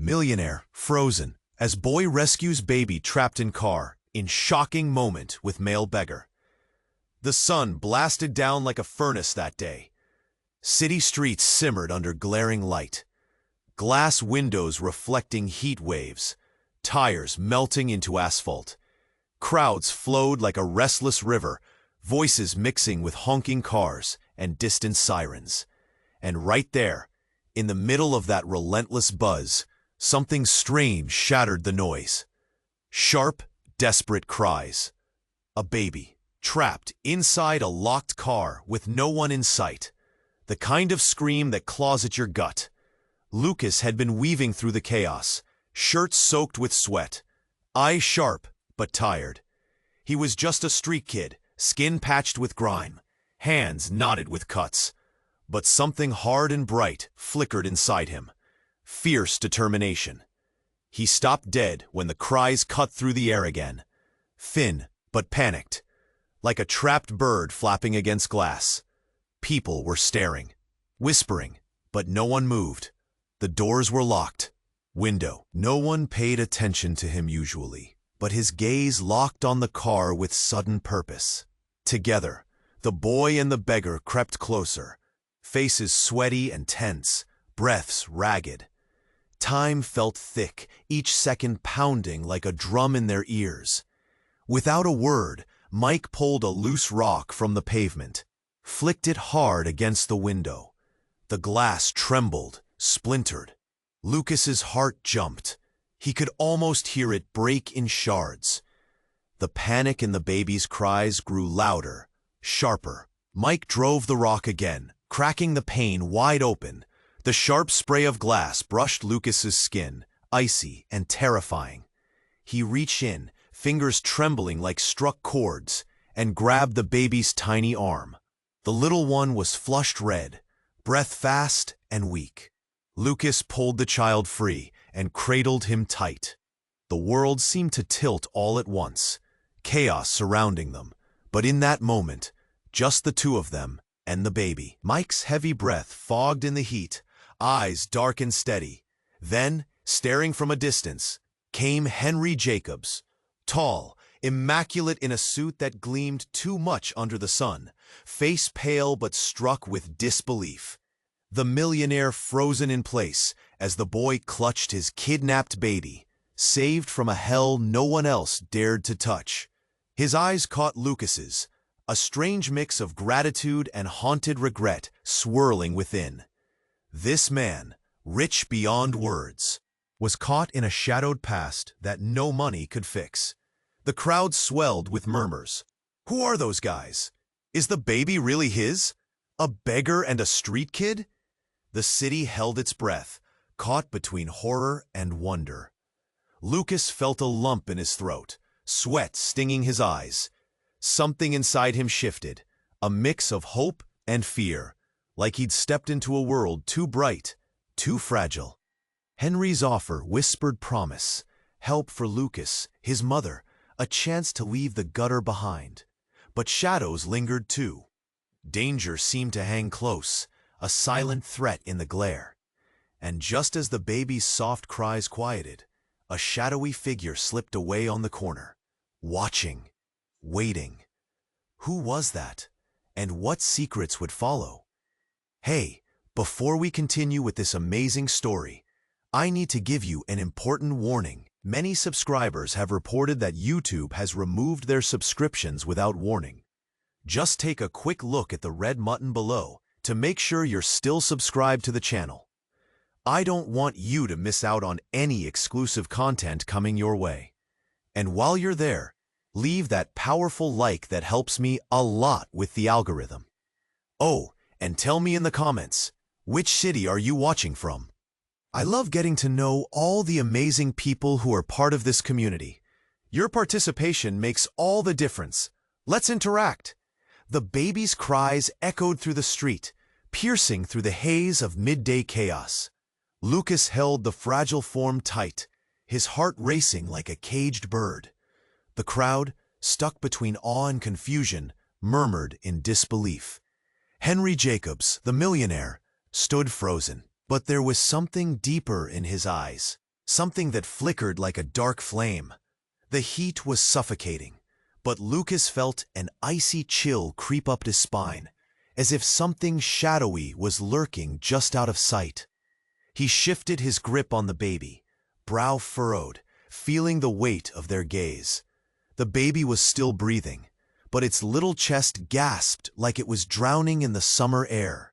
Millionaire, frozen, as boy rescues baby trapped in car, in shocking moment with male beggar. The sun blasted down like a furnace that day. City streets simmered under glaring light. Glass windows reflecting heat waves, tires melting into asphalt. Crowds flowed like a restless river, voices mixing with honking cars and distant sirens. And right there, in the middle of that relentless buzz, something strange shattered the noise. Sharp, desperate cries. A baby, trapped inside a locked car with no one in sight. The kind of scream that claws at your gut. Lucas had been weaving through the chaos, shirt soaked with sweat, eyes sharp but tired. He was just a street kid, skin patched with grime, hands knotted with cuts. But something hard and bright flickered inside him. Fierce determination. He stopped dead when the cries cut through the air again. Thin, but panicked. Like a trapped bird flapping against glass. People were staring, whispering, but no one moved. The doors were locked. Window. No one paid attention to him usually, but his gaze locked on the car with sudden purpose. Together, the boy and the beggar crept closer, faces sweaty and tense, breaths ragged. Time felt thick, each second pounding like a drum in their ears. Without a word, Mike pulled a loose rock from the pavement, flicked it hard against the window. The glass trembled, splintered. Lucas's heart jumped. He could almost hear it break in shards. The panic in the baby's cries grew louder, sharper. Mike drove the rock again, cracking the pane wide open. The sharp spray of glass brushed Lucas's skin, icy and terrifying. He reached in, fingers trembling like struck cords, and grabbed the baby's tiny arm. The little one was flushed red, breath fast and weak. Lucas pulled the child free and cradled him tight. The world seemed to tilt all at once, chaos surrounding them, but in that moment, just the two of them and the baby. Mike's heavy breath fogged in the heat, eyes dark and steady. Then, staring from a distance, came Henry Jacobs, tall, immaculate in a suit that gleamed too much under the sun, face pale but struck with disbelief. The millionaire frozen in place as the boy clutched his kidnapped baby, saved from a hell no one else dared to touch. His eyes caught Lucas's, a strange mix of gratitude and haunted regret swirling within. This man, rich beyond words, was caught in a shadowed past that no money could fix. The crowd swelled with murmurs. Who are those guys? Is the baby really his? A beggar and a street kid? The city held its breath, caught between horror and wonder. Lucas felt a lump in his throat, sweat stinging his eyes. Something inside him shifted, a mix of hope and fear, like he'd stepped into a world too bright, too fragile. Henry's offer whispered promise, help for Lucas, his mother, a chance to leave the gutter behind. But shadows lingered too. Danger seemed to hang close, a silent threat in the glare. And just as the baby's soft cries quieted, a shadowy figure slipped away on the corner, watching, waiting. Who was that? And what secrets would follow? Hey, before we continue with this amazing story, I need to give you an important warning. Many subscribers have reported that YouTube has removed their subscriptions without warning. Just take a quick look at the red button below to make sure you're still subscribed to the channel. I don't want you to miss out on any exclusive content coming your way. And while you're there, leave that powerful like that helps me a lot with the algorithm. Oh, and tell me in the comments, which city are you watching from? I love getting to know all the amazing people who are part of this community. Your participation makes all the difference. Let's interact. The baby's cries echoed through the street, piercing through the haze of midday chaos. Lucas held the fragile form tight, his heart racing like a caged bird. The crowd, stuck between awe and confusion, murmured in disbelief. Henry Jacobs, the millionaire, stood frozen, but there was something deeper in his eyes. something that flickered like a dark flame. The heat was suffocating, but Lucas felt an icy chill creep up his spine, as if something shadowy was lurking just out of sight. He shifted his grip on the baby, brow furrowed, feeling the weight of their gaze. The baby was still breathing, but its little chest gasped like it was drowning in the summer air.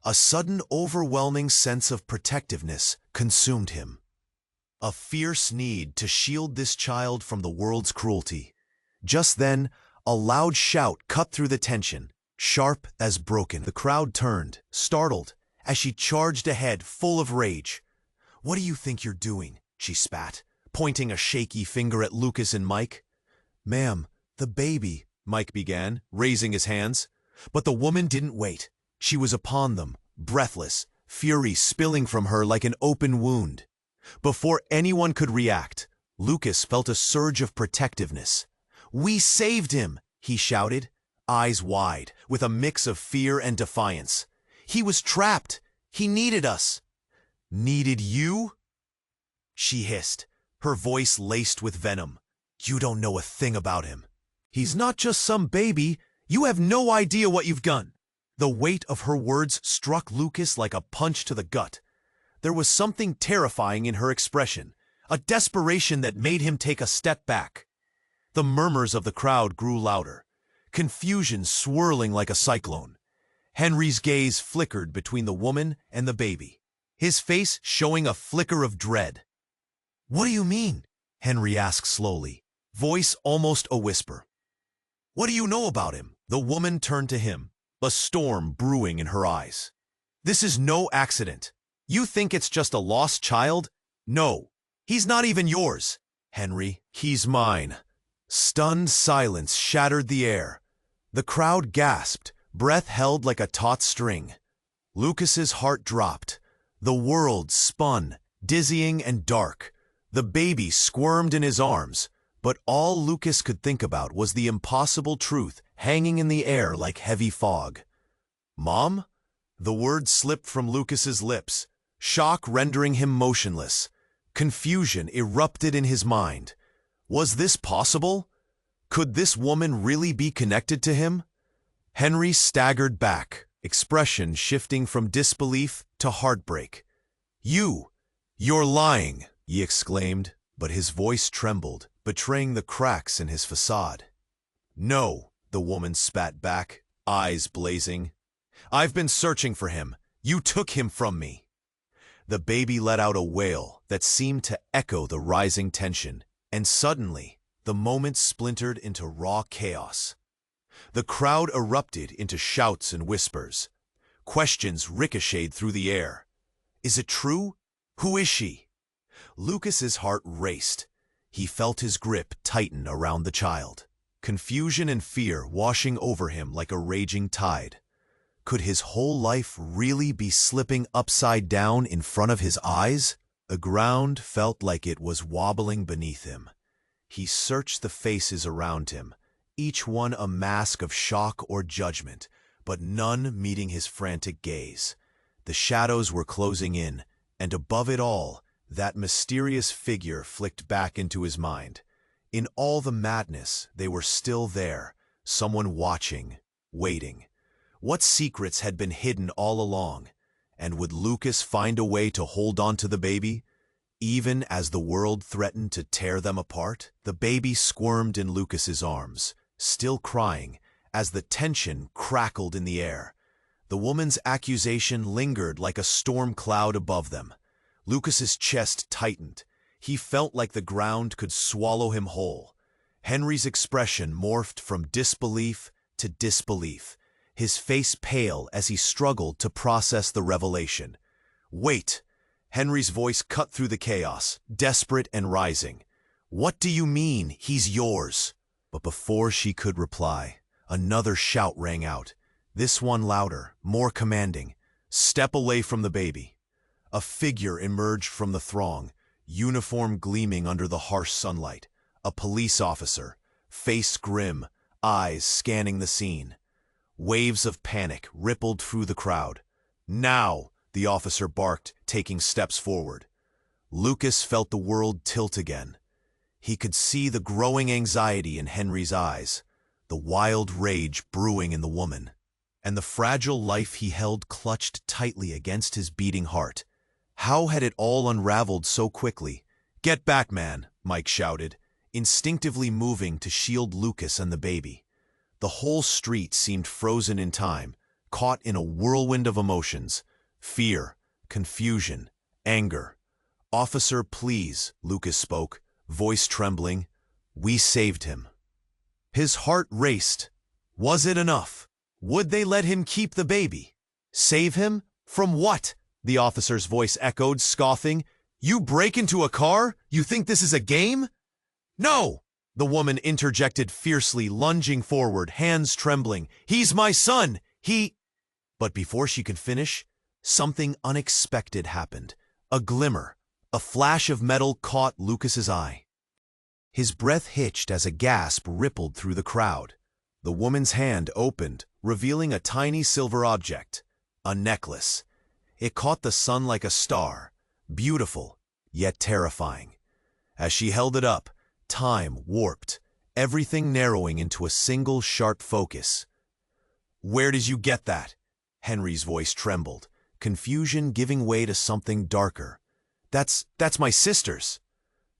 A sudden, overwhelming sense of protectiveness consumed him. A fierce need to shield this child from the world's cruelty. Just then, a loud shout cut through the tension, sharp as broken. The crowd turned, startled, as she charged ahead, full of rage. "What do you think you're doing?" she spat, pointing a shaky finger at Lucas and Mike. "Ma'am, the baby," Mike began, raising his hands. But the woman didn't wait. She was upon them, breathless, fury spilling from her like an open wound. Before anyone could react, Lucas felt a surge of protectiveness. "We saved him!" he shouted, eyes wide, with a mix of fear and defiance. "He was trapped! He needed us!" "Needed you?" she hissed, her voice laced with venom. "You don't know a thing about him. He's not just some baby. You have no idea what you've done." The weight of her words struck Lucas like a punch to the gut. There was something terrifying in her expression, a desperation that made him take a step back. The murmurs of the crowd grew louder, confusion swirling like a cyclone. Henry's gaze flickered between the woman and the baby, his face showing a flicker of dread. "What do you mean?" Henry asked slowly, voice almost a whisper. "What do you know about him?" The woman turned to him, a storm brewing in her eyes. "This is no accident. You think it's just a lost child? No, he's not even yours. Henry, he's mine." Stunned silence shattered the air. The crowd gasped, breath held like a taut string. Lucas's heart dropped. The world spun, dizzying and dark. The baby squirmed in his arms, but all Lucas could think about was the impossible truth hanging in the air like heavy fog. "Mom?" The word slipped from Lucas's lips, shock rendering him motionless. Confusion erupted in his mind. Was this possible? Could this woman really be connected to him? Henry staggered back, expression shifting from disbelief to heartbreak. You're lying," he exclaimed, but his voice trembled, betraying the cracks in his facade. "No," the woman spat back, eyes blazing. "I've been searching for him. You took him from me." The baby let out a wail that seemed to echo the rising tension, and suddenly, the moment splintered into raw chaos. The crowd erupted into shouts and whispers. Questions ricocheted through the air. "Is it true? Who is she?" Lucas's heart raced. He felt his grip tighten around the child, confusion and fear washing over him like a raging tide. Could his whole life really be slipping upside down in front of his eyes? The ground felt like it was wobbling beneath him. He searched the faces around him, each one a mask of shock or judgment, but none meeting his frantic gaze. The shadows were closing in, and above it all, that mysterious figure flicked back into his mind. In all the madness, they were still there, someone watching, waiting. What secrets had been hidden all along? And would Lucas find a way to hold on to the baby? Even as the world threatened to tear them apart, the baby squirmed in Lucas's arms, still crying, as the tension crackled in the air. The woman's accusation lingered like a storm cloud above them. Lucas's chest tightened. He felt like the ground could swallow him whole. Henry's expression morphed from disbelief to disbelief, his face pale as he struggled to process the revelation. "Wait!" Henry's voice cut through the chaos, desperate and rising. "What do you mean, he's yours?" But before she could reply, another shout rang out, this one louder, more commanding. "Step away from the baby." A figure emerged from the throng, uniform gleaming under the harsh sunlight. A police officer, face grim, eyes scanning the scene. Waves of panic rippled through the crowd. "Now!" the officer barked, taking steps forward. Lucas felt the world tilt again. He could see the growing anxiety in Henry's eyes, the wild rage brewing in the woman, and the fragile life he held clutched tightly against his beating heart. How had it all unraveled so quickly? "Get back, man," Mike shouted, instinctively moving to shield Lucas and the baby. The whole street seemed frozen in time, caught in a whirlwind of emotions: fear, confusion, anger. "Officer, please," Lucas spoke, voice trembling. "We saved him." His heart raced. Was it enough? Would they let him keep the baby? Save him? From what? The officer's voice echoed, scoffing. "You break into a car? You think this is a game?" "No!" the woman interjected fiercely, lunging forward, hands trembling. "He's my son! He—" But before she could finish, something unexpected happened. A glimmer, a flash of metal caught Lucas's eye. His breath hitched as a gasp rippled through the crowd. The woman's hand opened, revealing a tiny silver object, a necklace. It caught the sun like a star, beautiful, yet terrifying. As she held it up, time warped, everything narrowing into a single sharp focus. "Where did you get that?" Henry's voice trembled, confusion giving way to something darker. That's my sister's."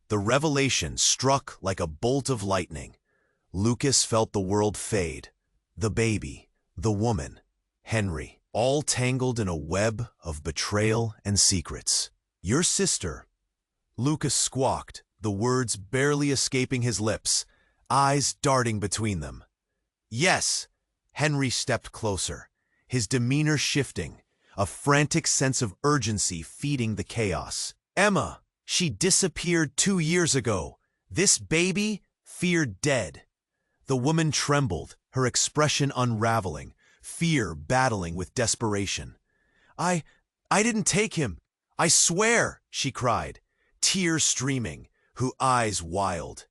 The revelation struck like a bolt of lightning. Lucas felt the world fade. The baby, the woman, Henry, all tangled in a web of betrayal and secrets. "Your sister," Lucas squawked, the words barely escaping his lips, eyes darting between them. "Yes." Henry stepped closer, his demeanor shifting, a frantic sense of urgency feeding the chaos. "Emma, she disappeared 2 years ago. This baby, feared dead." The woman trembled, her expression unraveling, fear battling with desperation. I didn't take him. I swear," she cried, tears streaming, her eyes wild.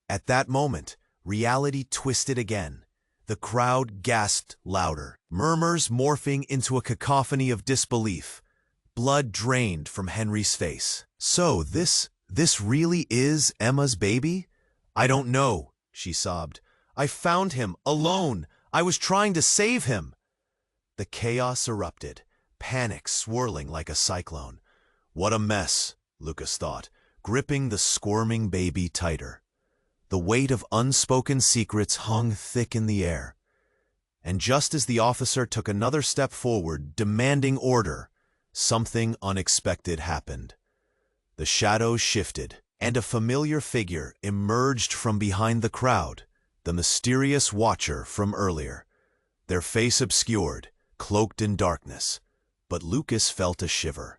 At that moment, reality twisted again. The crowd gasped louder, murmurs morphing into a cacophony of disbelief. Blood drained from Henry's face. "So this really is Emma's baby?" "I don't know," she sobbed. "I found him, alone. I was trying to save him." The chaos erupted, panic swirling like a cyclone. What a mess, Lucas thought, gripping the squirming baby tighter. The weight of unspoken secrets hung thick in the air. And just as the officer took another step forward, demanding order, something unexpected happened. The shadows shifted, and a familiar figure emerged from behind the crowd, the mysterious watcher from earlier. Their face obscured, cloaked in darkness. But Lucas felt a shiver.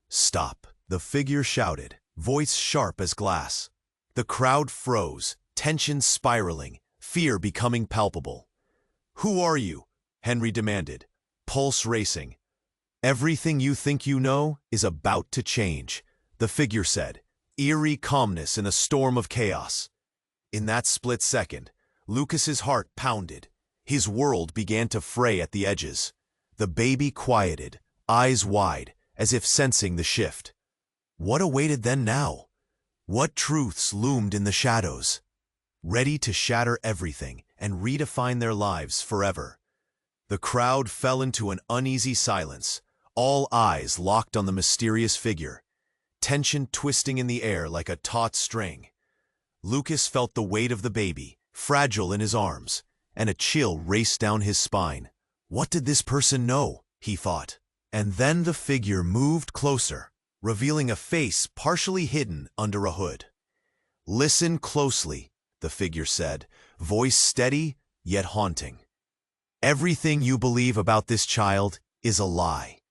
"Stop," the figure shouted, voice sharp as glass. The crowd froze, tension spiraling, fear becoming palpable. "Who are you?" Henry demanded, pulse racing. "Everything you think you know is about to change," the figure said, eerie calmness in a storm of chaos. In that split second, Lucas's heart pounded. His world began to fray at the edges. The baby quieted, eyes wide, as if sensing the shift. What awaited them now? What truths loomed in the shadows, ready to shatter everything and redefine their lives forever? The crowd fell into an uneasy silence, all eyes locked on the mysterious figure, tension twisting in the air like a taut string. Lucas felt the weight of the baby, fragile in his arms, and a chill raced down his spine. What did this person know? He thought. And then the figure moved closer, revealing a face partially hidden under a hood. "Listen closely," the figure said, voice steady yet haunting. "Everything you believe about this child is a lie."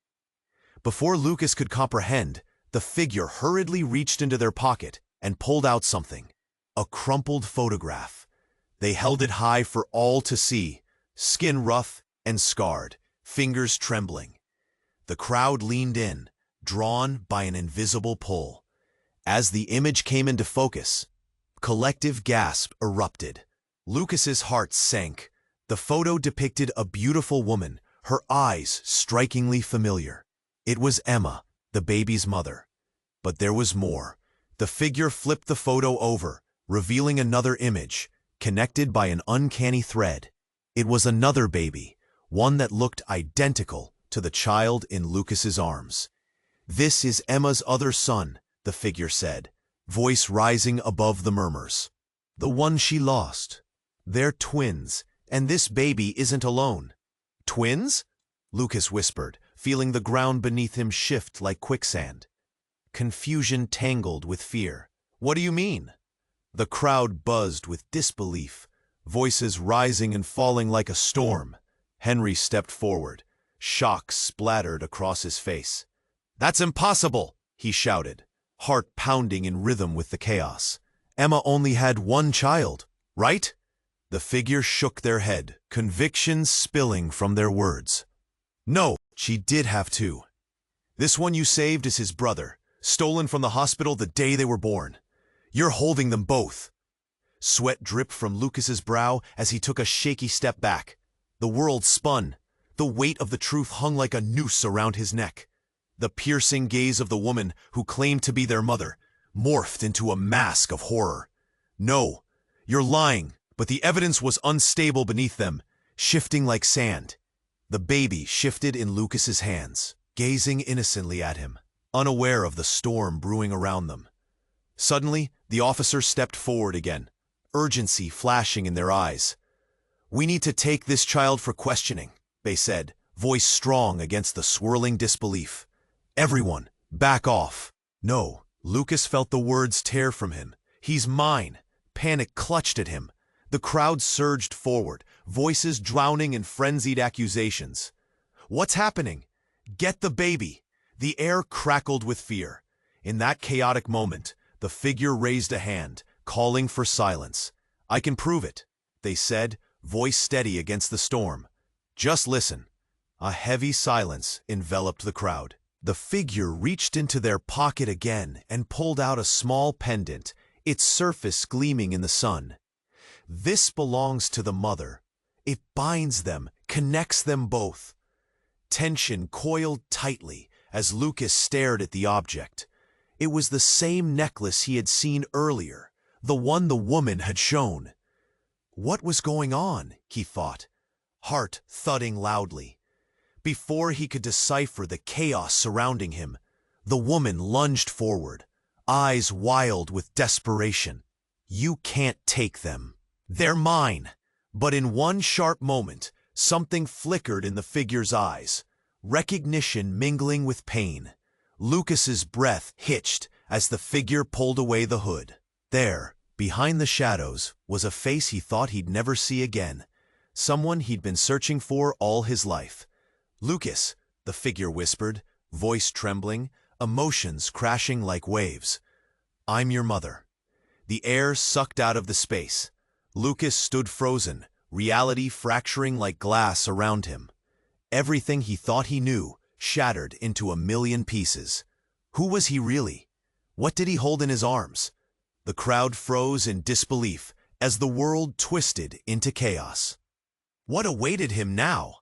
Before Lucas could comprehend, the figure hurriedly reached into their pocket and pulled out something. A crumpled photograph. They held it high for all to see, skin rough and scarred, fingers trembling. The crowd leaned in, drawn by an invisible pull. As the image came into focus, collective gasp erupted. Lucas's heart sank. The photo depicted a beautiful woman, her eyes strikingly familiar. It was Emma, the baby's mother. But there was more. The figure flipped the photo over, revealing another image, connected by an uncanny thread. It was another baby, one that looked identical to the child in Lucas's arms. "This is Emma's other son," the figure said, voice rising above the murmurs. "The one she lost. They're twins, and this baby isn't alone." "Twins?" Lucas whispered, feeling the ground beneath him shift like quicksand. Confusion tangled with fear. "What do you mean?" The crowd buzzed with disbelief, voices rising and falling like a storm. Henry stepped forward. Shock splattered across his face. "That's impossible!" he shouted, heart pounding in rhythm with the chaos. "Emma only had one child, right?" The figure shook their head, conviction spilling from their words. "No, she did have two. This one you saved is his brother, stolen from the hospital the day they were born. You're holding them both." Sweat dripped from Lucas's brow as he took a shaky step back. The world spun. The weight of the truth hung like a noose around his neck. The piercing gaze of the woman who claimed to be their mother morphed into a mask of horror. "No, you're lying," but the evidence was unstable beneath them, shifting like sand. The baby shifted in Lucas's hands, gazing innocently at him, unaware of the storm brewing around them. Suddenly, the officers stepped forward again, urgency flashing in their eyes. "We need to take this child for questioning," they said, voice strong against the swirling disbelief. "Everyone, back off." "No," Lucas felt the words tear from him. "He's mine." Panic clutched at him. The crowd surged forward, voices drowning in frenzied accusations. "What's happening? Get the baby!" The air crackled with fear. In that chaotic moment, the figure raised a hand, calling for silence. "I can prove it," they said, voice steady against the storm. "Just listen." A heavy silence enveloped the crowd. The figure reached into their pocket again and pulled out a small pendant, its surface gleaming in the sun. "This belongs to the mother. It binds them, connects them both." Tension coiled tightly as Lucas stared at the object. It was the same necklace he had seen earlier, the one the woman had shown. What was going on, he thought, heart thudding loudly. Before he could decipher the chaos surrounding him, the woman lunged forward, eyes wild with desperation. "You can't take them. They're mine." But in one sharp moment, something flickered in the figure's eyes, recognition mingling with pain. Lucas's breath hitched as the figure pulled away the hood. There, behind the shadows, was a face he thought he'd never see again, someone he'd been searching for all his life. "Lucas," the figure whispered, voice trembling, emotions crashing like waves. "I'm your mother." The air sucked out of the space. Lucas stood frozen, reality fracturing like glass around him. Everything he thought he knew shattered into a million pieces. Who was he really? What did he hold in his arms? The crowd froze in disbelief as the world twisted into chaos. What awaited him now?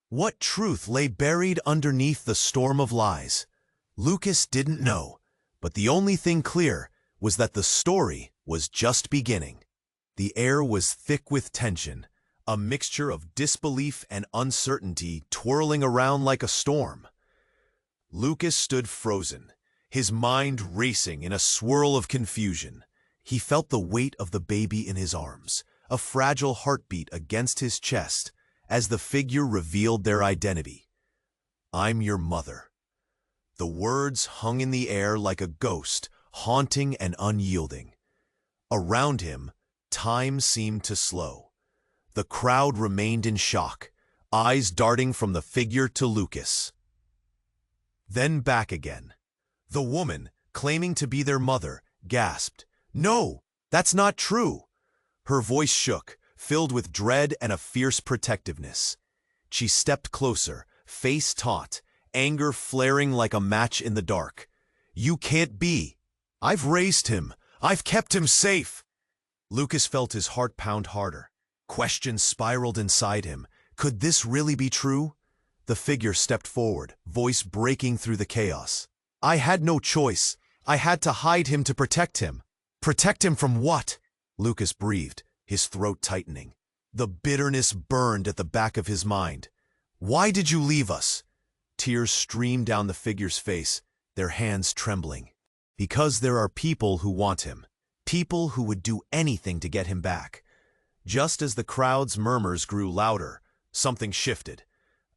What truth lay buried underneath the storm of lies? Lucas didn't know, but the only thing clear was that the story was just beginning. The air was thick with tension, a mixture of disbelief and uncertainty twirling around like a storm. Lucas stood frozen, his mind racing in a swirl of confusion. He felt the weight of the baby in his arms, a fragile heartbeat against his chest, as the figure revealed their identity. "I'm your mother." The words hung in the air like a ghost, haunting and unyielding. Around him, time seemed to slow. The crowd remained in shock, eyes darting from the figure to Lucas. Then back again. The woman, claiming to be their mother, gasped, "No, that's not true." Her voice shook, filled with dread and a fierce protectiveness. She stepped closer, face taut, anger flaring like a match in the dark. "You can't be. I've raised him. I've kept him safe." Lucas felt his heart pound harder. Questions spiraled inside him. Could this really be true? The figure stepped forward, voice breaking through the chaos. "I had no choice. I had to hide him to protect him. Protect him from what? Lucas breathed, his throat tightening. The bitterness burned at the back of his mind. Why did you leave us? Tears streamed down the figure's face, their hands trembling. Because there are people who want him. People who would do anything to get him back. Just as the crowd's murmurs grew louder, something shifted.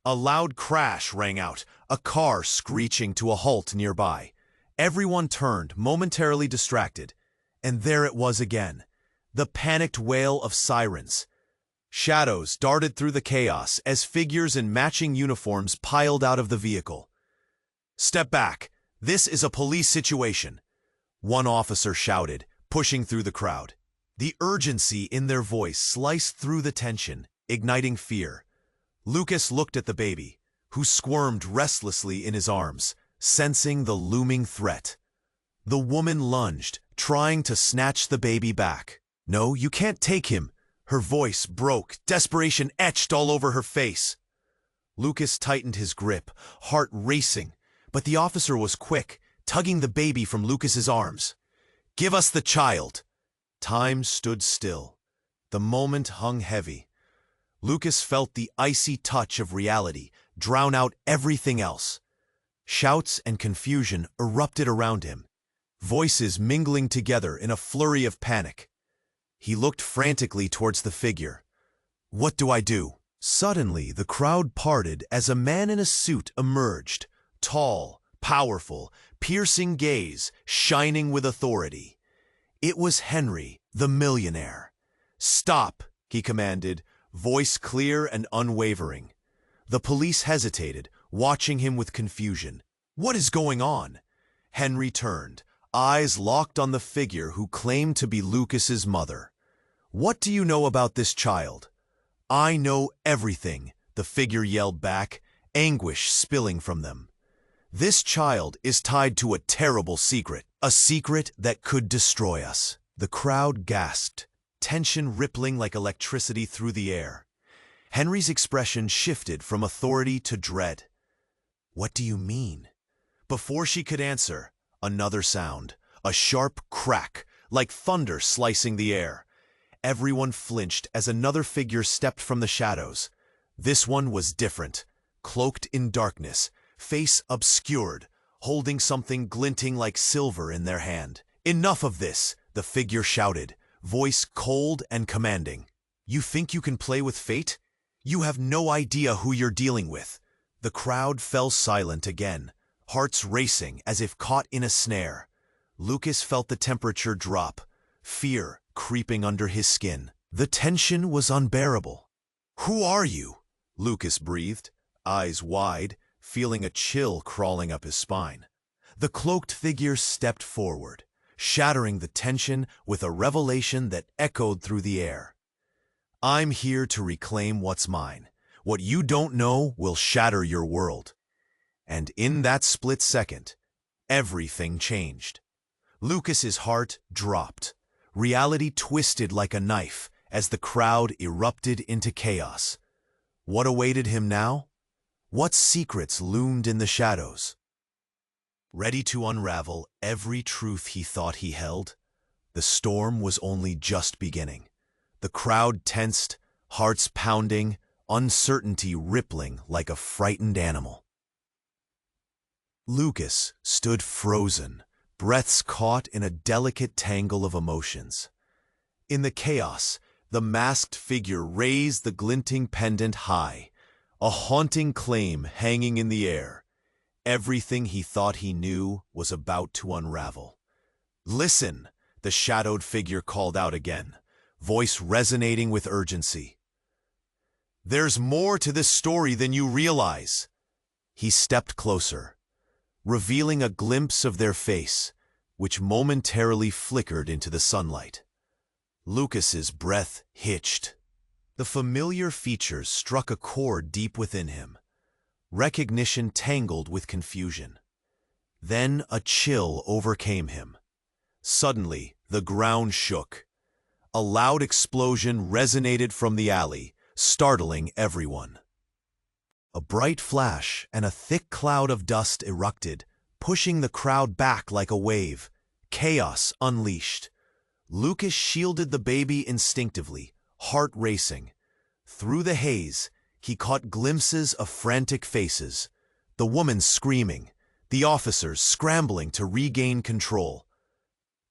A loud crash rang out, a car screeching to a halt nearby. Everyone turned, momentarily distracted. And there it was again, the panicked wail of sirens. Shadows darted through the chaos as figures in matching uniforms piled out of the vehicle. Step back. This is a police situation, one officer shouted, pushing through the crowd. The urgency in their voice sliced through the tension, igniting fear. Lucas looked at the baby, who squirmed restlessly in his arms, sensing the looming threat. The woman lunged, trying to snatch the baby back. No, you can't take him. Her voice broke, desperation etched all over her face. Lucas tightened his grip, heart racing, but the officer was quick, tugging the baby from Lucas's arms. Give us the child. Time stood still. The moment hung heavy. Lucas felt the icy touch of reality drown out everything else. Shouts and confusion erupted around him, voices mingling together in a flurry of panic. He looked frantically towards the figure. What do I do? Suddenly, the crowd parted as a man in a suit emerged, tall, powerful, piercing gaze, shining with authority. It was Henry, the millionaire. Stop, he commanded, voice clear and unwavering. The police hesitated, watching him with confusion. What is going on? Henry turned, eyes locked on the figure who claimed to be Lucas's mother. What do you know about this child? I know everything, the figure yelled back, anguish spilling from them. This child is tied to a terrible secret, a secret that could destroy us. The crowd gasped, tension rippling like electricity through the air. Henry's expression shifted from authority to dread. What do you mean? Before she could answer, another sound, a sharp crack, like thunder slicing the air. Everyone flinched as another figure stepped from the shadows. This one was different, cloaked in darkness, face obscured, holding something glinting like silver in their hand. Enough of this, the figure shouted, voice cold and commanding. You think you can play with fate? You have no idea who you're dealing with. The crowd fell silent again, hearts racing as if caught in a snare. Lucas felt the temperature drop, fear creeping under his skin. The tension was unbearable. Who are you? Lucas breathed, eyes wide, feeling a chill crawling up his spine. The cloaked figure stepped forward, shattering the tension with a revelation that echoed through the air. I'm here to reclaim what's mine. What you don't know will shatter your world. And in that split second, everything changed. Lucas's heart dropped. Reality twisted like a knife as the crowd erupted into chaos. What awaited him now? What secrets loomed in the shadows? Ready to unravel every truth he thought he held, the storm was only just beginning. The crowd tensed, hearts pounding, uncertainty rippling like a frightened animal. Lucas stood frozen, breaths caught in a delicate tangle of emotions. In the chaos, the masked figure raised the glinting pendant high, a haunting claim hanging in the air. Everything he thought he knew was about to unravel. Listen, the shadowed figure called out again, voice resonating with urgency. There's more to this story than you realize. He stepped closer, revealing a glimpse of their face, which momentarily flickered into the sunlight. Lucas's breath hitched. The familiar features struck a chord deep within him. Recognition tangled with confusion. Then a chill overcame him. Suddenly, the ground shook. A loud explosion resonated from the alley, startling everyone. A bright flash and a thick cloud of dust erupted, pushing the crowd back like a wave. Chaos unleashed. Lucas shielded the baby instinctively, heart racing. Through the haze, he caught glimpses of frantic faces, the woman screaming, the officers scrambling to regain control.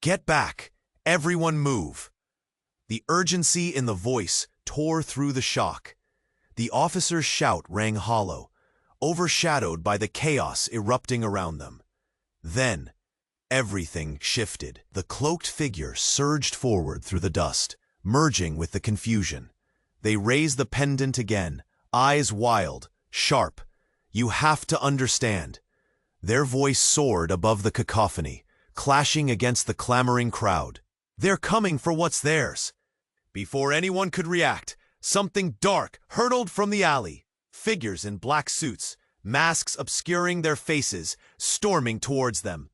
"Get back! Everyone move!" The urgency in the voice tore through the shock. The officer's shout rang hollow, overshadowed by the chaos erupting around them. Then, everything shifted. The cloaked figure surged forward through the dust, merging with the confusion. They raised the pendant again, eyes wild, sharp. "You have to understand." Their voice soared above the cacophony, clashing against the clamoring crowd. "They're coming for what's theirs." Before anyone could react, something dark hurtled from the alley. Figures in black suits, masks obscuring their faces, storming towards them.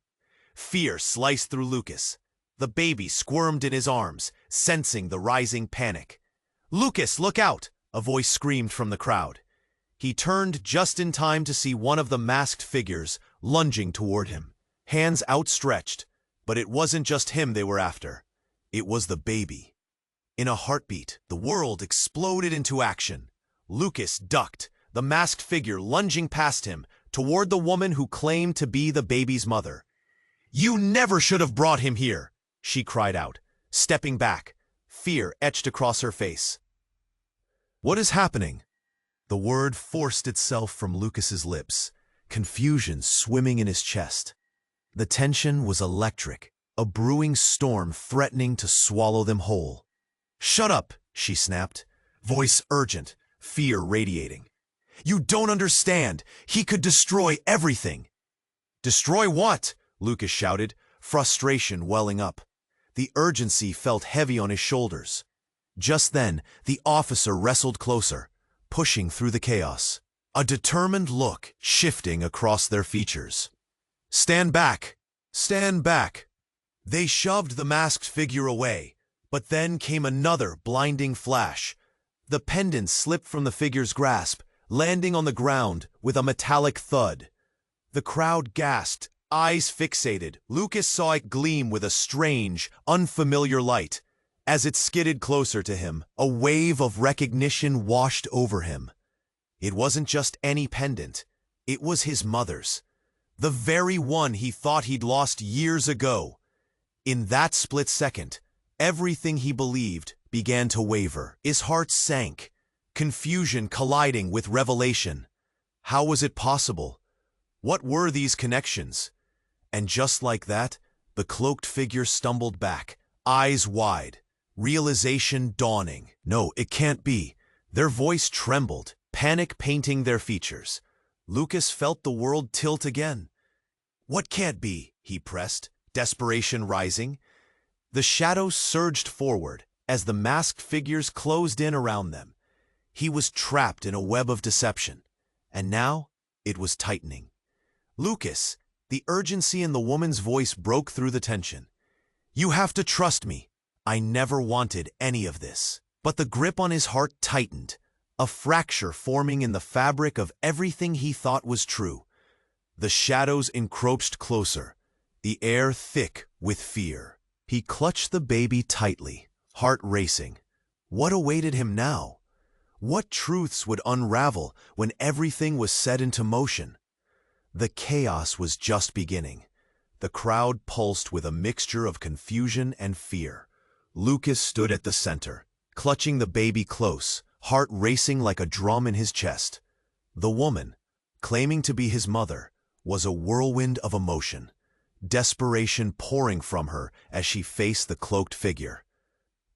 Fear sliced through Lucas. The baby squirmed in his arms, sensing the rising panic. "Lucas, look out!" a voice screamed from the crowd. He turned just in time to see one of the masked figures lunging toward him, hands outstretched. But it wasn't just him they were after. It was the baby. In a heartbeat, the world exploded into action. Lucas ducked, the masked figure lunging past him, toward the woman who claimed to be the baby's mother. "You never should have brought him here!" she cried out, stepping back, fear etched across her face. "What is happening?" The word forced itself from Lucas's lips, confusion swimming in his chest. The tension was electric, a brewing storm threatening to swallow them whole. "Shut up," she snapped, voice urgent, fear radiating. "You don't understand. He could destroy everything." "Destroy what?" Lucas shouted, frustration welling up. The urgency felt heavy on his shoulders. Just then, the officer wrestled closer, pushing through the chaos, a determined look shifting across their features. "Stand back! Stand back!" They shoved the masked figure away, but then came another blinding flash. The pendant slipped from the figure's grasp, landing on the ground with a metallic thud. The crowd gasped, eyes fixated. Lucas saw it gleam with a strange, unfamiliar light. As it skidded closer to him, a wave of recognition washed over him. It wasn't just any pendant. It was his mother's. The very one he thought he'd lost years ago. In that split second, everything he believed began to waver. His heart sank, confusion colliding with revelation. How was it possible? What were these connections? And just like that, the cloaked figure stumbled back, eyes wide, realization dawning. No, it can't be. Their voice trembled, panic painting their features. Lucas felt the world tilt again. "What can't be?" he pressed, desperation rising. The shadows surged forward as the masked figures closed in around them. He was trapped in a web of deception, and now it was tightening. "Lucas," the urgency in the woman's voice broke through the tension. "You have to trust me. I never wanted any of this." But the grip on his heart tightened, a fracture forming in the fabric of everything he thought was true. The shadows encroached closer, the air thick with fear. He clutched the baby tightly, heart racing. What awaited him now? What truths would unravel when everything was set into motion? The chaos was just beginning. The crowd pulsed with a mixture of confusion and fear. Lucas stood at the center, clutching the baby close, heart racing like a drum in his chest. The woman, claiming to be his mother, was a whirlwind of emotion, desperation pouring from her as she faced the cloaked figure.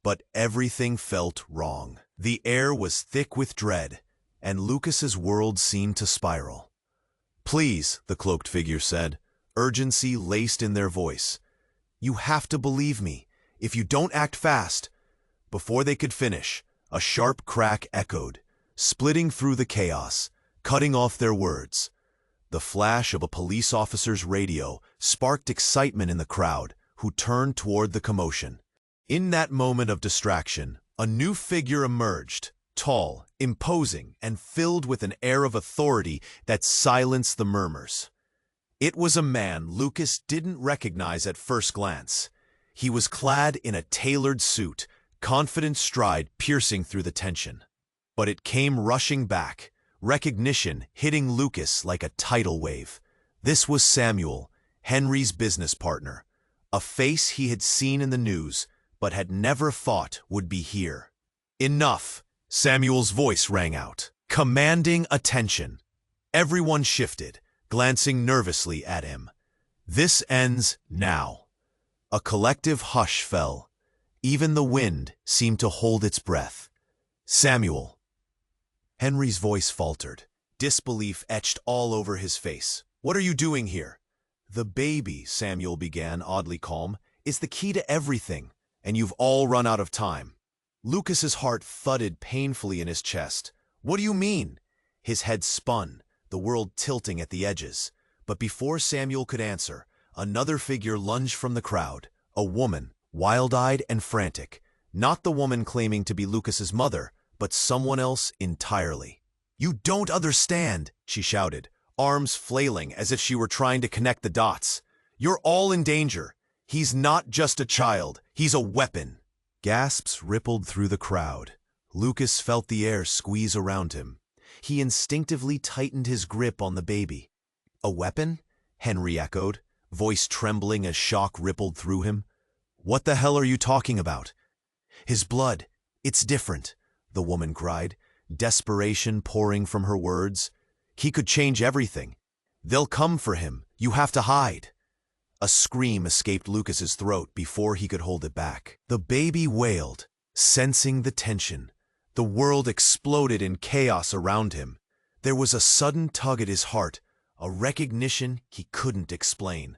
But everything felt wrong. The air was thick with dread, and Lucas's world seemed to spiral. "Please," the cloaked figure said, urgency laced in their voice. "You have to believe me. If you don't act fast." Before they could finish, a sharp crack echoed, splitting through the chaos, cutting off their words. The flash of a police officer's radio sparked excitement in the crowd, who turned toward the commotion. In that moment of distraction, a new figure emerged, tall, imposing, and filled with an air of authority that silenced the murmurs. It was a man Lucas didn't recognize at first glance. He was clad in a tailored suit, confident stride piercing through the tension. But it came rushing back, recognition hitting Lucas like a tidal wave. This was Samuel, Henry's business partner, a face he had seen in the news, but had never thought would be here. "Enough!" Samuel's voice rang out, commanding attention. Everyone shifted, glancing nervously at him. "This ends now." A collective hush fell. Even the wind seemed to hold its breath. "Samuel." Henry's voice faltered. Disbelief etched all over his face. "What are you doing here?" "The baby," Samuel began, oddly calm, "is the key to everything, and you've all run out of time." Lucas's heart thudded painfully in his chest. "What do you mean?" His head spun, the world tilting at the edges. But before Samuel could answer, another figure lunged from the crowd, a woman, wild-eyed and frantic. Not the woman claiming to be Lucas's mother, but someone else entirely. "You don't understand," she shouted, arms flailing as if she were trying to connect the dots. "You're all in danger. He's not just a child, he's a weapon." Gasps rippled through the crowd. Lucas felt the air squeeze around him. He instinctively tightened his grip on the baby. "A weapon?" Henry echoed, voice trembling as shock rippled through him. "What the hell are you talking about?" "His blood. It's different," the woman cried, desperation pouring from her words. "He could change everything. They'll come for him. You have to hide." A scream escaped Lucas's throat before he could hold it back. The baby wailed, sensing the tension. The world exploded in chaos around him. There was a sudden tug at his heart, a recognition he couldn't explain.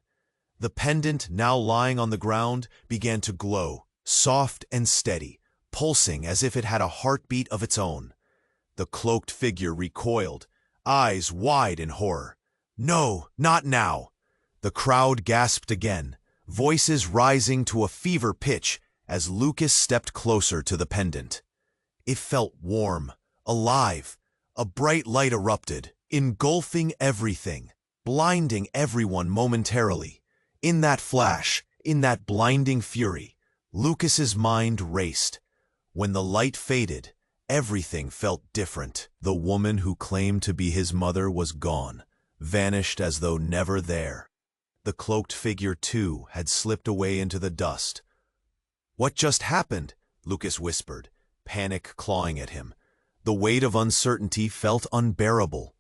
The pendant, now lying on the ground, began to glow, soft and steady, pulsing as if it had a heartbeat of its own. The cloaked figure recoiled, eyes wide in horror. "No, not now!" The crowd gasped again, voices rising to a fever pitch as Lucas stepped closer to the pendant. It felt warm, alive. A bright light erupted, engulfing everything, blinding everyone momentarily. In that flash, in that blinding fury, Lucas's mind raced. When the light faded, everything felt different. The woman who claimed to be his mother was gone, vanished as though never there. The cloaked figure, too, had slipped away into the dust. "What just happened?" Lucas whispered, panic clawing at him. The weight of uncertainty felt unbearable.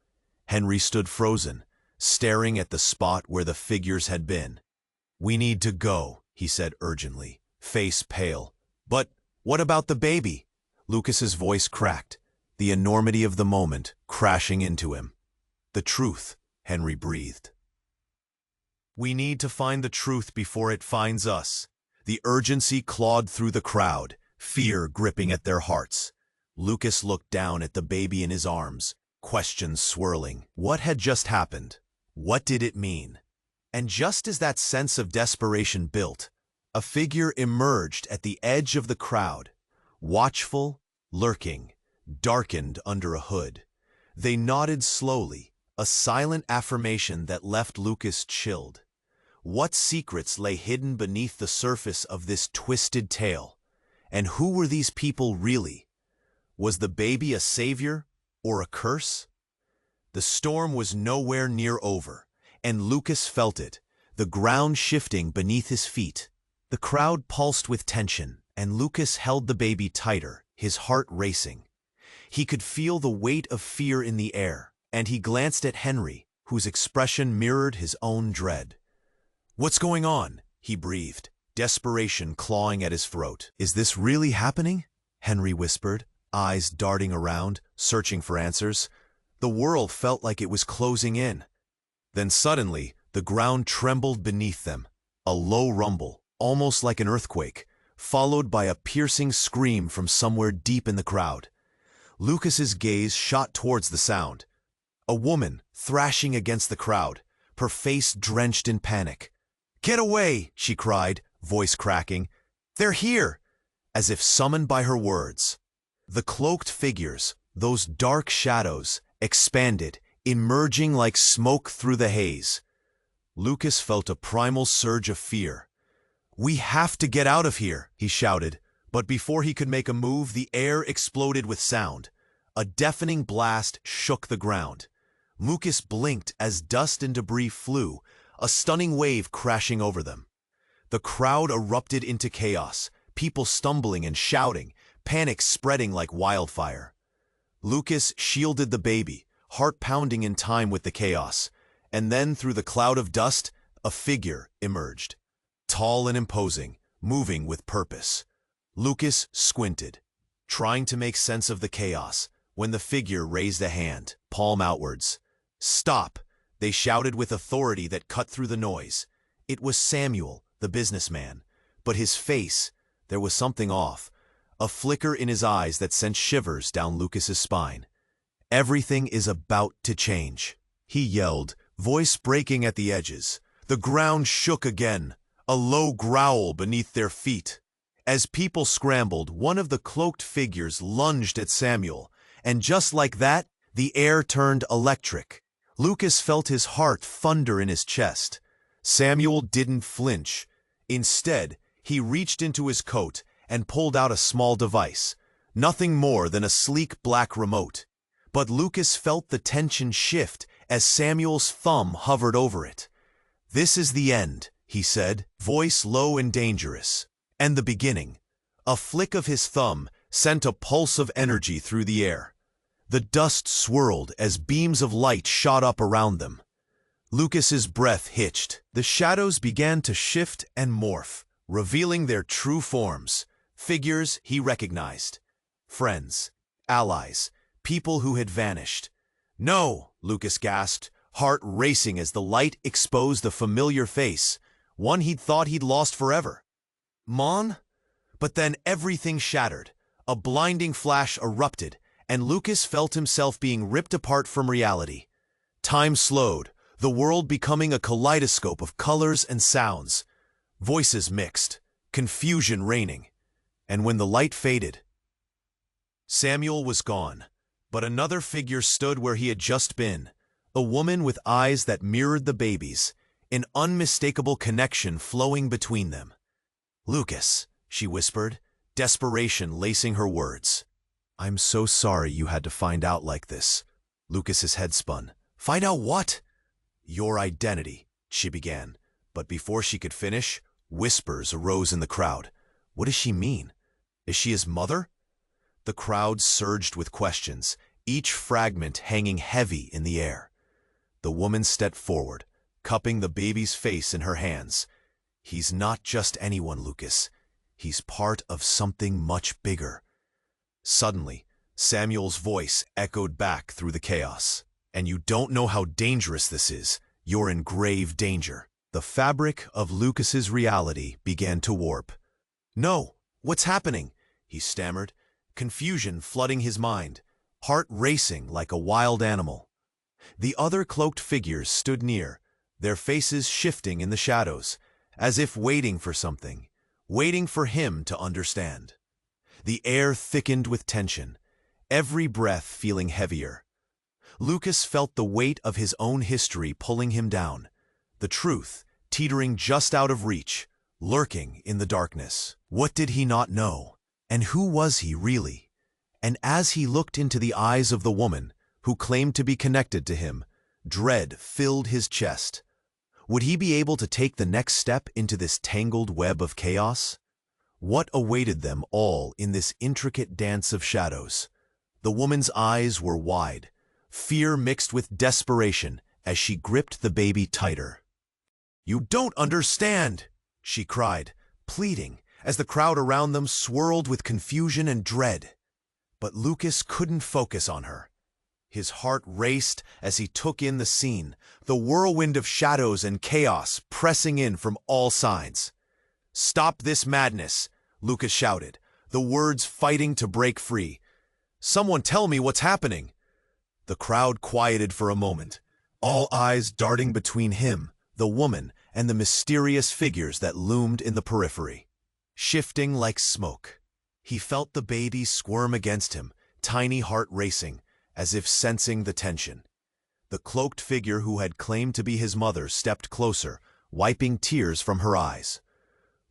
Henry stood frozen, staring at the spot where the figures had been. "We need to go," he said urgently, face pale. "But what about the baby?" Lucas's voice cracked, the enormity of the moment crashing into him. "The truth," Henry breathed. "We need to find the truth before it finds us." The urgency clawed through the crowd, fear gripping at their hearts. Lucas looked down at the baby in his arms, questions swirling. What had just happened? What did it mean? And just as that sense of desperation built, a figure emerged at the edge of the crowd, watchful, lurking, darkened under a hood. They nodded slowly, a silent affirmation that left Lucas chilled. What secrets lay hidden beneath the surface of this twisted tale? And who were these people really? Was the baby a savior or a curse? The storm was nowhere near over, and Lucas felt it, the ground shifting beneath his feet. The crowd pulsed with tension, and Lucas held the baby tighter, his heart racing. He could feel the weight of fear in the air, and he glanced at Henry, whose expression mirrored his own dread. "What's going on?" he breathed, desperation clawing at his throat. "Is this really happening?" Henry whispered, eyes darting around, searching for answers. The world felt like it was closing in. Then suddenly, the ground trembled beneath them. A low rumble, almost like an earthquake, followed by a piercing scream from somewhere deep in the crowd. Lucas's gaze shot towards the sound. A woman thrashing against the crowd, her face drenched in panic. "Get away!" she cried, voice cracking. "They're here!" As if summoned by her words. The cloaked figures, those dark shadows, expanded, emerging like smoke through the haze. Lucas felt a primal surge of fear. "We have to get out of here," he shouted, but before he could make a move, the air exploded with sound. A deafening blast shook the ground. Lucas blinked as dust and debris flew, a stunning wave crashing over them. The crowd erupted into chaos, people stumbling and shouting, panic spreading like wildfire. Lucas shielded the baby, heart pounding in time with the chaos, and then through the cloud of dust, a figure emerged. Tall and imposing, moving with purpose. Lucas squinted, trying to make sense of the chaos, when the figure raised a hand, palm outwards. "Stop!" they shouted with authority that cut through the noise. It was Samuel, the businessman, but his face, there was something off, a flicker in his eyes that sent shivers down Lucas's spine. "Everything is about to change," he yelled, voice breaking at the edges. The ground shook again, a low growl beneath their feet. As people scrambled, one of the cloaked figures lunged at Samuel, and just like that, the air turned electric. Lucas felt his heart thunder in his chest. Samuel didn't flinch. Instead, he reached into his coat and pulled out a small device, nothing more than a sleek black remote. But Lucas felt the tension shift as Samuel's thumb hovered over it. "This is the end," he said, voice low and dangerous. "And the beginning." A flick of his thumb sent a pulse of energy through the air. The dust swirled as beams of light shot up around them. Lucas's breath hitched. The shadows began to shift and morph, revealing their true forms, figures he recognized. Friends, allies, people who had vanished. "No!" Lucas gasped, heart racing as the light exposed the familiar face, one he'd thought he'd lost forever. "Mon?" But then everything shattered. A blinding flash erupted, and Lucas felt himself being ripped apart from reality. Time slowed, the world becoming a kaleidoscope of colors and sounds. Voices mixed, confusion reigning. And when the light faded, Samuel was gone, but another figure stood where he had just been, a woman with eyes that mirrored the baby's, an unmistakable connection flowing between them. "Lucas," she whispered, desperation lacing her words. "I'm so sorry you had to find out like this." Lucas's head spun. "Find out what?" "Your identity," she began, but before she could finish, whispers arose in the crowd. "What does she mean? Is she his mother?" The crowd surged with questions, each fragment hanging heavy in the air. The woman stepped forward, cupping the baby's face in her hands. "He's not just anyone, Lucas. He's part of something much bigger." Suddenly, Samuel's voice echoed back through the chaos. "And you don't know how dangerous this is. You're in grave danger." The fabric of Lucas's reality began to warp. "No, what's happening?" he stammered, confusion flooding his mind, heart racing like a wild animal. The other cloaked figures stood near, their faces shifting in the shadows, as if waiting for something, waiting for him to understand. The air thickened with tension, every breath feeling heavier. Lucas felt the weight of his own history pulling him down, the truth teetering just out of reach, lurking in the darkness. What did he not know? And who was he really? And as he looked into the eyes of the woman, who claimed to be connected to him, dread filled his chest. Would he be able to take the next step into this tangled web of chaos? What awaited them all in this intricate dance of shadows? The woman's eyes were wide, fear mixed with desperation as she gripped the baby tighter. "You don't understand!" she cried, pleading, as the crowd around them swirled with confusion and dread. But Lucas couldn't focus on her. His heart raced as he took in the scene, the whirlwind of shadows and chaos pressing in from all sides. "Stop this madness!" Lucas shouted, the words fighting to break free. "Someone tell me what's happening!" The crowd quieted for a moment, all eyes darting between him, the woman, and the mysterious figures that loomed in the periphery. Shifting like smoke, he felt the baby squirm against him, tiny heart racing, as if sensing the tension. The cloaked figure who had claimed to be his mother stepped closer, wiping tears from her eyes.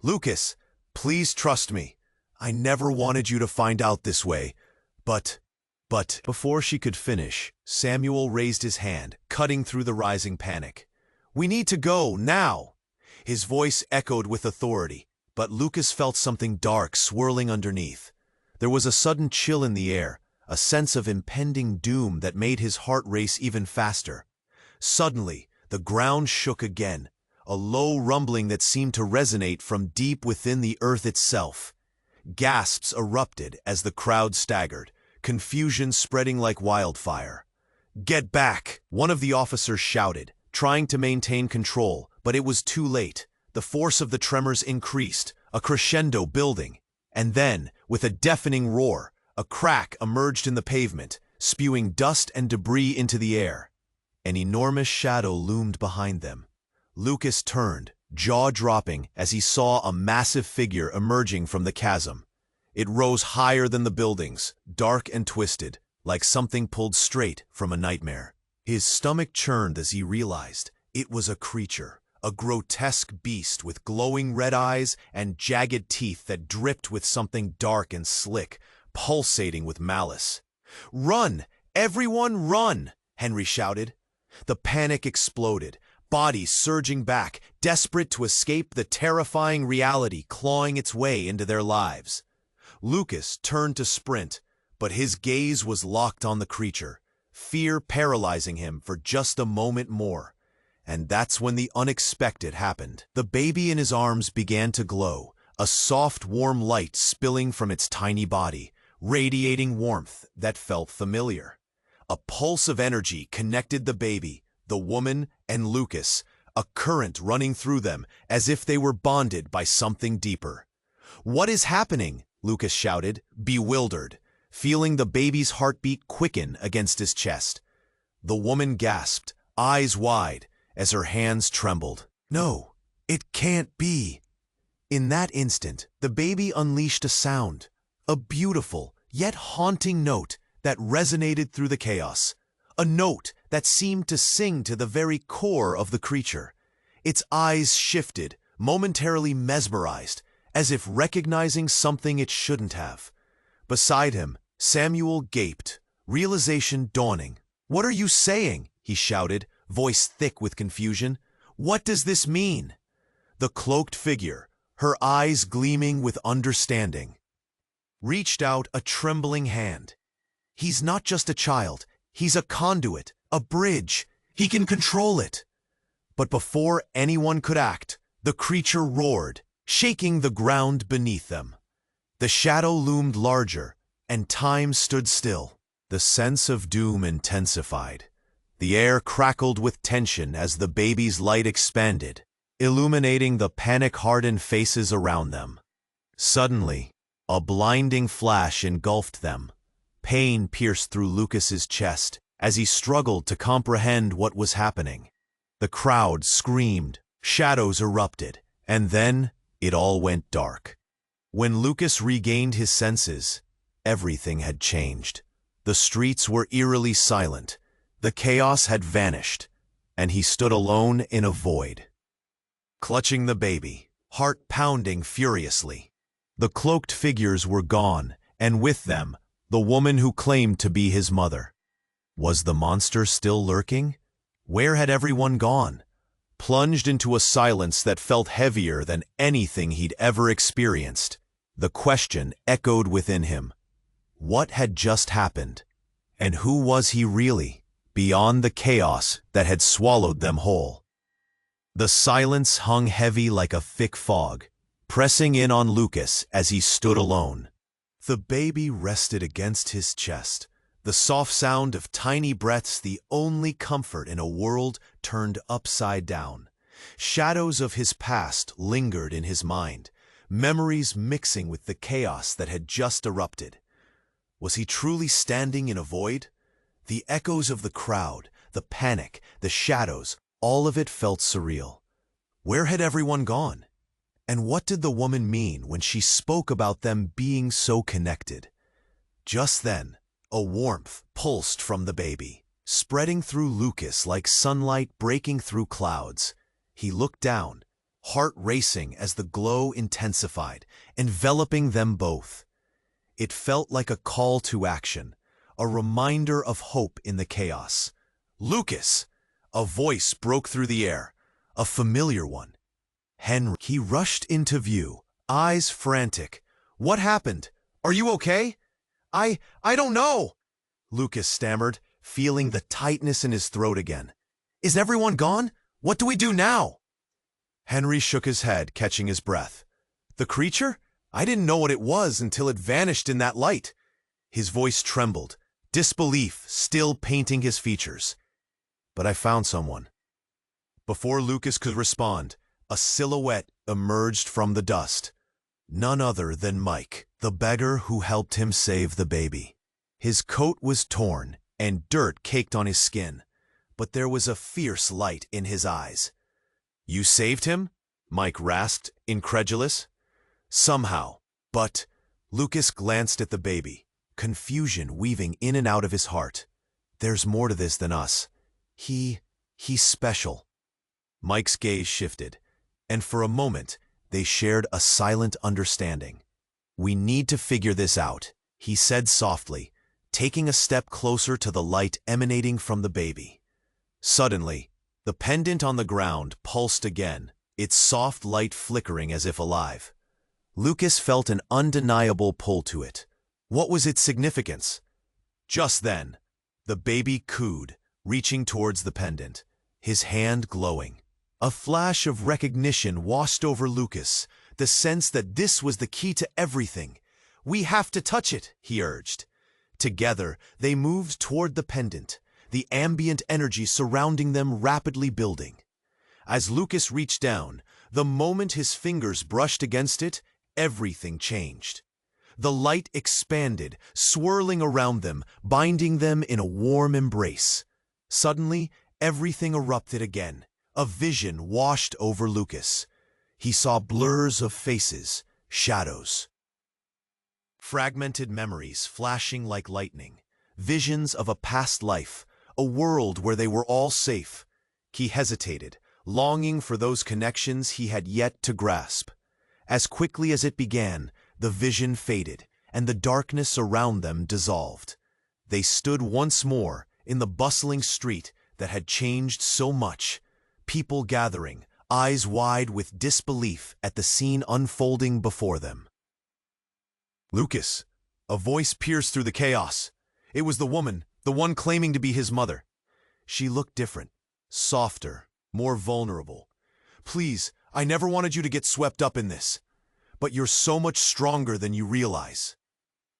"Lucas, please trust me. I never wanted you to find out this way, but..." Before she could finish, Samuel raised his hand, cutting through the rising panic. "We need to go, now!" His voice echoed with authority, but Lucas felt something dark swirling underneath. There was a sudden chill in the air, a sense of impending doom that made his heart race even faster. Suddenly, the ground shook again, a low rumbling that seemed to resonate from deep within the earth itself. Gasps erupted as the crowd staggered, confusion spreading like wildfire. "Get back!" one of the officers shouted, trying to maintain control, but it was too late. The force of the tremors increased, a crescendo building. And then, with a deafening roar, a crack emerged in the pavement, spewing dust and debris into the air. An enormous shadow loomed behind them. Lucas turned, jaw-dropping, as he saw a massive figure emerging from the chasm. It rose higher than the buildings, dark and twisted, like something pulled straight from a nightmare. His stomach churned as he realized it was a creature, a grotesque beast with glowing red eyes and jagged teeth that dripped with something dark and slick, pulsating with malice. "Run! Everyone run!" Henry shouted. The panic exploded, bodies surging back, desperate to escape the terrifying reality clawing its way into their lives. Lucas turned to sprint, but his gaze was locked on the creature, fear paralyzing him for just a moment more. And that's when the unexpected happened. The baby in his arms began to glow, a soft, warm light spilling from its tiny body, radiating warmth that felt familiar. A pulse of energy connected the baby, the woman, and Lucas, a current running through them as if they were bonded by something deeper. "What is happening?" Lucas shouted, bewildered, feeling the baby's heartbeat quicken against his chest. The woman gasped, eyes wide, as her hands trembled. "No, it can't be." In that instant, the baby unleashed a sound, a beautiful yet haunting note that resonated through the chaos, a note that seemed to sing to the very core of the creature. Its eyes shifted, momentarily mesmerized, as if recognizing something it shouldn't have. Beside him, Samuel gaped, realization dawning. "What are you saying?" he shouted, voice thick with confusion. "What does this mean?" The cloaked figure, her eyes gleaming with understanding, reached out a trembling hand. "He's not just a child, he's a conduit, a bridge. He can control it." But before anyone could act, the creature roared, shaking the ground beneath them. The shadow loomed larger, and time stood still. The sense of doom intensified. The air crackled with tension as the baby's light expanded, illuminating the panic-hardened faces around them. Suddenly, a blinding flash engulfed them. Pain pierced through Lucas's chest as he struggled to comprehend what was happening. The crowd screamed, shadows erupted, and then it all went dark. When Lucas regained his senses, everything had changed. The streets were eerily silent. The chaos had vanished, and he stood alone in a void, clutching the baby, heart pounding furiously. The cloaked figures were gone, and with them, the woman who claimed to be his mother. Was the monster still lurking? Where had everyone gone? Plunged into a silence that felt heavier than anything he'd ever experienced, the question echoed within him. What had just happened? And who was he really, beyond the chaos that had swallowed them whole? The silence hung heavy like a thick fog, pressing in on Lucas as he stood alone. The baby rested against his chest, the soft sound of tiny breaths the only comfort in a world turned upside down. Shadows of his past lingered in his mind, memories mixing with the chaos that had just erupted. Was he truly standing in a void? The echoes of the crowd, the panic, the shadows, all of it felt surreal. Where had everyone gone? And what did the woman mean when she spoke about them being so connected? Just then, a warmth pulsed from the baby, spreading through Lucas like sunlight breaking through clouds. He looked down, heart racing as the glow intensified, enveloping them both. It felt like a call to action, a reminder of hope in the chaos. "Lucas!" A voice broke through the air, a familiar one. "Henry." He rushed into view, eyes frantic. "What happened? Are you okay?" I don't know," Lucas stammered, feeling the tightness in his throat again. "Is everyone gone? What do we do now?" Henry shook his head, catching his breath. "The creature? I didn't know what it was until it vanished in that light." His voice trembled, disbelief still painting his features. "But I found someone." Before Lucas could respond, a silhouette emerged from the dust. None other than Mike, the beggar who helped him save the baby. His coat was torn, and dirt caked on his skin, but there was a fierce light in his eyes. "You saved him?" Mike rasped, incredulous. "Somehow, but—" Lucas glanced at the baby, confusion weaving in and out of his heart. "There's more to this than us. He's special." Mike's gaze shifted, and for a moment they shared a silent understanding. "We need to figure this out," he said softly, taking a step closer to the light emanating from the baby. Suddenly, the pendant on the ground pulsed again, its soft light flickering as if alive. Lucas felt an undeniable pull to it. What was its significance? Just then, the baby cooed, reaching towards the pendant, his hand glowing. A flash of recognition washed over Lucas, the sense that this was the key to everything. "We have to touch it," he urged. Together, they moved toward the pendant, the ambient energy surrounding them rapidly building. As Lucas reached down, the moment his fingers brushed against it, everything changed. The light expanded, swirling around them, binding them in a warm embrace. Suddenly, everything erupted again. A vision washed over Lucas. He saw blurs of faces, shadows, fragmented memories flashing like lightning, visions of a past life, a world where they were all safe. He hesitated, longing for those connections he had yet to grasp. As quickly as it began, the vision faded, and the darkness around them dissolved. They stood once more in the bustling street that had changed so much, people gathering, eyes wide with disbelief at the scene unfolding before them. "Lucas!" A voice pierced through the chaos. It was the woman, the one claiming to be his mother. She looked different, softer, more vulnerable. "Please, I never wanted you to get swept up in this. But you're so much stronger than you realize."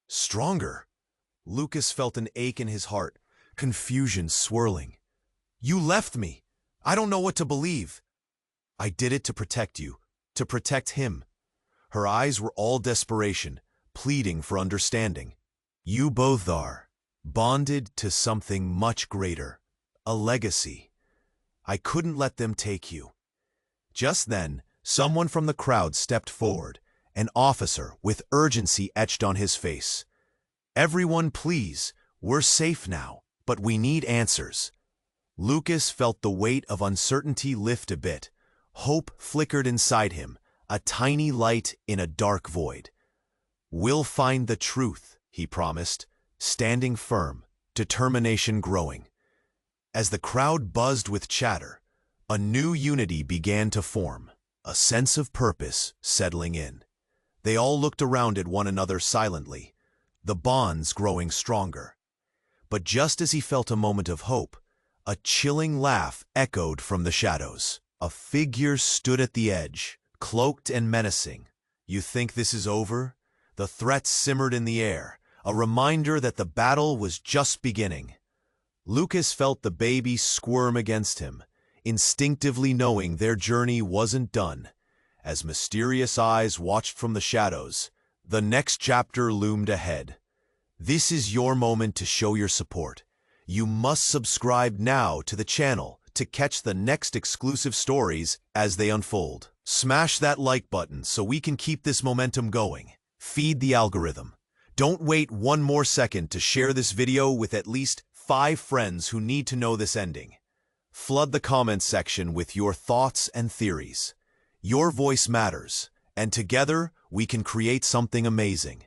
"Stronger?" Lucas felt an ache in his heart, confusion swirling. "You left me. I don't know what to believe." "I did it to protect you, to protect him." Her eyes were all desperation, pleading for understanding. "You both are bonded to something much greater, a legacy. I couldn't let them take you." Just then, someone from the crowd stepped forward, an officer with urgency etched on his face. "Everyone, please, we're safe now, but we need answers." Lucas felt the weight of uncertainty lift a bit. Hope flickered inside him, a tiny light in a dark void. "We'll find the truth," he promised, standing firm, determination growing. As the crowd buzzed with chatter, a new unity began to form, a sense of purpose settling in. They all looked around at one another silently, the bonds growing stronger. But just as he felt a moment of hope, a chilling laugh echoed from the shadows. A figure stood at the edge, cloaked and menacing. "You think this is over?" The threat simmered in the air, a reminder that the battle was just beginning. Lucas felt the baby squirm against him, instinctively knowing their journey wasn't done. As mysterious eyes watched from the shadows, the next chapter loomed ahead. This is your moment to show your support. You must subscribe now to the channel to catch the next exclusive stories as they unfold. Smash that like button so we can keep this momentum going. Feed the algorithm. Don't wait one more second to share this video with at least 5 friends who need to know this ending. Flood the comments section with your thoughts and theories. Your voice matters, and together we can create something amazing.